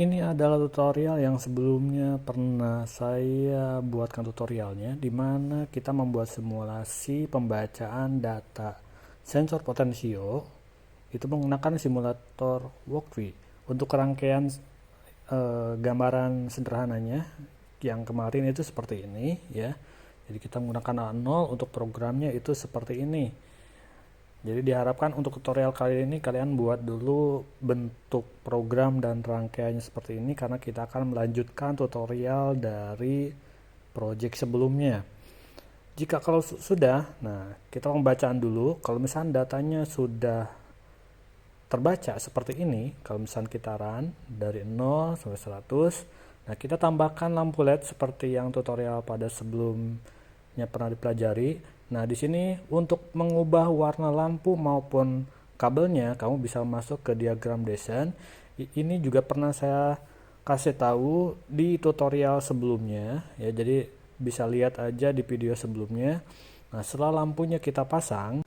Ini adalah tutorial yang sebelumnya pernah saya buatkan tutorialnya, di mana kita membuat simulasi pembacaan data sensor potensio itu menggunakan simulator Walkthrough. Untuk rangkaian gambaran sederhananya yang kemarin itu seperti ini ya. Jadi kita menggunakan A0, untuk programnya itu seperti ini. Jadi diharapkan untuk tutorial kali ini kalian buat dulu bentuk program dan rangkaiannya seperti ini, karena kita akan melanjutkan tutorial dari project sebelumnya. Jika kalau sudah, nah kita pembacaan dulu. Kalau misalnya datanya sudah terbaca seperti ini, kalau misalnya kita run dari 0 sampai 100, nah kita tambahkan lampu LED seperti yang tutorial pada sebelumnya pernah dipelajari. Nah, di sini untuk mengubah warna lampu maupun kabelnya, kamu bisa masuk ke diagram desain. Ini juga pernah saya kasih tahu di tutorial sebelumnya ya. Jadi bisa lihat aja di video sebelumnya. Nah, setelah lampunya kita pasang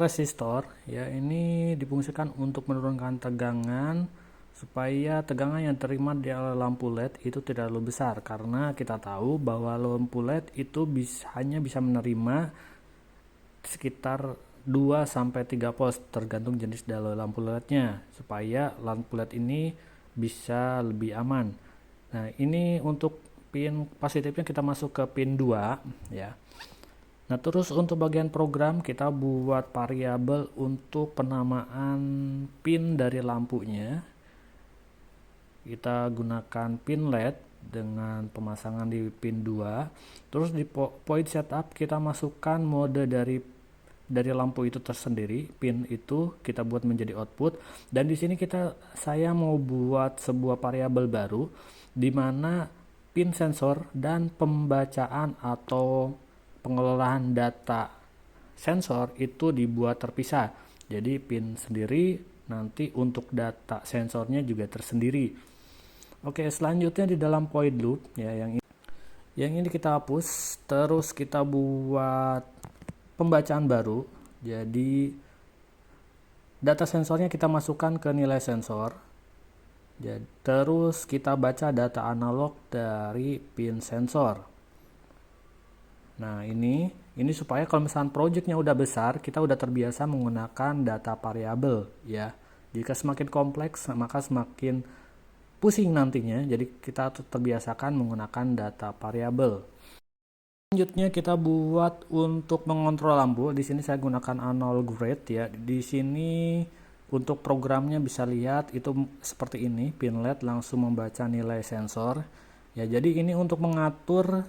resistor ya. Ini difungsikan untuk menurunkan tegangan supaya tegangan yang terima di lampu LED itu tidak terlalu besar, karena kita tahu bahwa lampu LED itu hanya bisa menerima sekitar 2-3 volt tergantung jenis dari lampu LED-nya, supaya lampu LED ini bisa lebih aman. Nah, ini untuk pin positifnya kita masuk ke pin 2 ya. Nah, terus untuk bagian program kita buat variabel untuk penamaan pin dari lampunya. Kita gunakan pin LED dengan pemasangan di pin 2. Terus di point setup kita masukkan mode dari lampu itu tersendiri. Pin itu kita buat menjadi output, dan di sini saya mau buat sebuah variabel baru di mana pin sensor dan pembacaan atau pengelolaan data sensor itu dibuat terpisah. Jadi pin sendiri, nanti untuk data sensornya juga tersendiri. Oke, selanjutnya di dalam void loop ya, yang ini kita hapus, terus kita buat pembacaan baru. Jadi data sensornya kita masukkan ke nilai sensor. Jadi, terus kita baca data analog dari pin sensor. Nah, ini supaya kalau misalnya projectnya udah besar, kita udah terbiasa menggunakan data variabel ya. Jika semakin kompleks, maka semakin pusing nantinya. Jadi kita terbiasakan menggunakan data variabel. Selanjutnya kita buat untuk mengontrol lampu. Di sini saya gunakan A0 grade ya. Di sini untuk programnya bisa lihat itu seperti ini. Pin LED langsung membaca nilai sensor. Ya, jadi ini untuk mengatur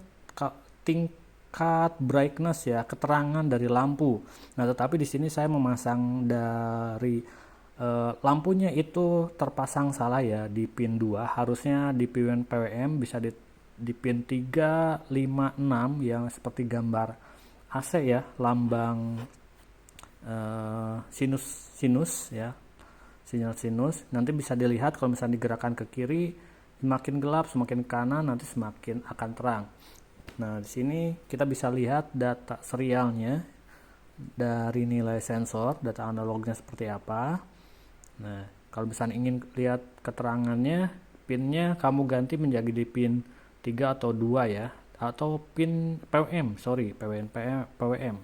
tingkat brightness ya, keterangan dari lampu. Nah, tetapi di sini saya memasang dari lampunya itu terpasang salah ya di pin 2. Harusnya di pin PWM bisa di pin 3, 5, 6 yang seperti gambar AC ya, lambang sinus ya, sinyal sinus. Nanti bisa dilihat kalau misalnya digerakkan ke kiri, semakin gelap, semakin kanan nanti semakin akan terang. Nah, di sini kita bisa lihat data serialnya dari nilai sensor, data analognya seperti apa. Nah, kalau misalnya ingin lihat keterangannya, pinnya kamu ganti menjadi di pin 3 atau 2 ya, atau pin PWM, PWM.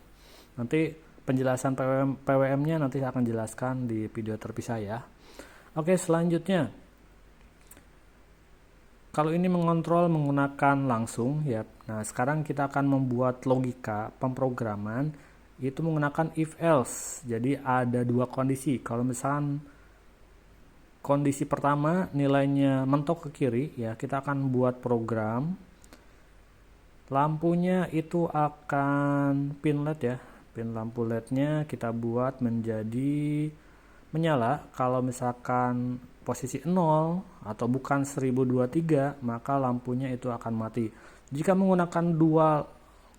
Nanti penjelasan PWM-nya nanti saya akan jelaskan di video terpisah ya. Oke, selanjutnya. Kalau ini mengontrol menggunakan langsung ya. Nah, sekarang kita akan membuat logika pemrograman itu menggunakan if else. Jadi ada dua kondisi. Kalau misalnya kondisi pertama nilainya mentok ke kiri ya, kita akan buat program lampunya itu akan pin LED ya. Pin lampu LED-nya kita buat menjadi menyala. Kalau misalkan posisi 0 atau bukan 1023, maka lampunya itu akan mati. Jika menggunakan dua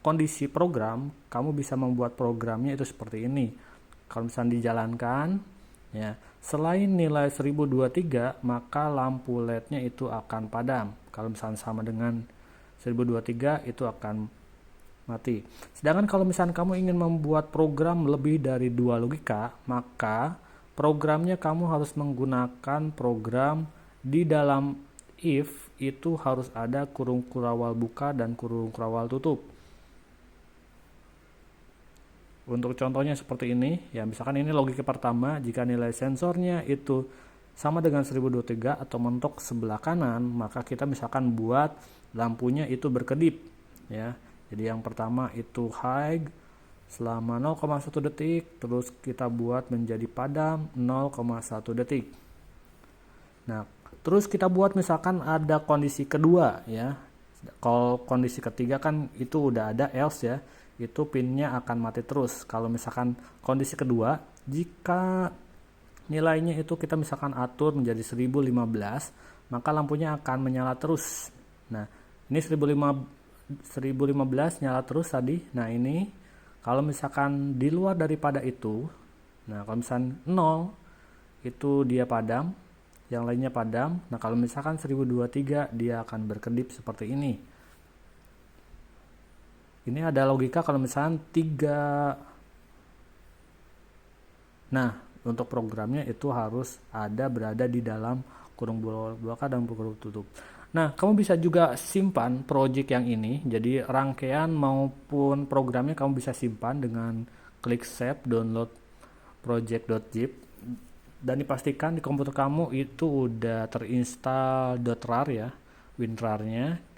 kondisi program, kamu bisa membuat programnya itu seperti ini. Kalau misalnya dijalankan ya, selain nilai 1023, maka lampu LED-nya itu akan padam. Kalau misalnya sama dengan 1023 itu akan mati. Sedangkan kalau misalnya kamu ingin membuat program lebih dari dua logika, maka programnya kamu harus menggunakan program Di dalam if itu harus ada kurung kurawal buka dan kurung kurawal tutup. Untuk contohnya seperti ini, ya misalkan ini logika pertama, jika nilai sensornya itu sama dengan 1023 atau mentok sebelah kanan, maka kita misalkan buat lampunya itu berkedip, ya. Jadi yang pertama itu high selama 0,1 detik, terus kita buat menjadi padam 0,1 detik. Nah, terus kita buat misalkan ada kondisi kedua, ya. Kalau kondisi ketiga kan itu udah ada else, ya, itu pinnya akan mati terus. Kalau misalkan kondisi kedua, jika nilainya itu kita misalkan atur menjadi 1015, maka lampunya akan menyala terus. Nah, ini 1015 nyala terus tadi. Nah, ini kalau misalkan di luar daripada itu, nah kalau misalkan 0 itu dia padam, yang lainnya padam. Nah, kalau misalkan 1023 dia akan berkedip seperti ini. Ini ada logika kalau misalkan 3. Nah, untuk programnya itu harus ada berada di dalam kurung buka dan kurung tutup. Nah, kamu bisa juga simpan project yang ini. Jadi rangkaian maupun programnya kamu bisa simpan dengan klik save, download project.zip, dan dipastikan di komputer kamu itu udah terinstall .rar, ya, WinRAR-nya.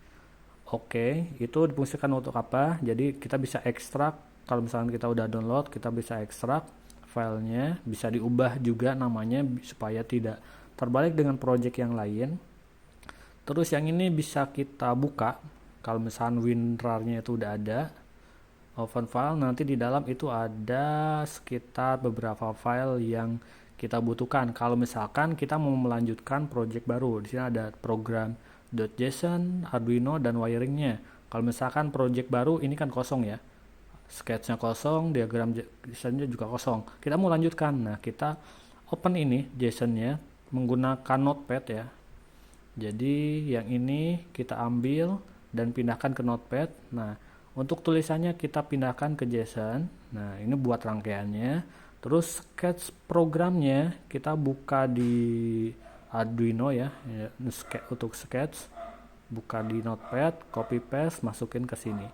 Oke, itu difungsikan untuk apa? Jadi kita bisa ekstrak. Kalau misalnya kita udah download, kita bisa ekstrak filenya, bisa diubah juga namanya supaya tidak terbalik dengan project yang lain. Terus yang ini bisa kita buka. Kalau misalnya WinRAR-nya itu udah ada, open file, nanti di dalam itu ada sekitar beberapa file yang kita butuhkan. Kalau misalkan kita mau melanjutkan project baru, di sini ada program .json, Arduino, dan wiringnya. Kalau misalkan project baru ini kan kosong, ya, sketchnya kosong, diagram JSON-nya juga kosong. Kita mau lanjutkan, nah kita open ini JSON-nya menggunakan Notepad, ya. Jadi yang ini kita ambil dan pindahkan ke Notepad. Nah, untuk tulisannya kita pindahkan ke JSON. Nah, ini buat rangkaiannya. Terus sketch programnya kita buka di Arduino, ya, untuk sketch, buka di Notepad, copy paste, masukin ke sini.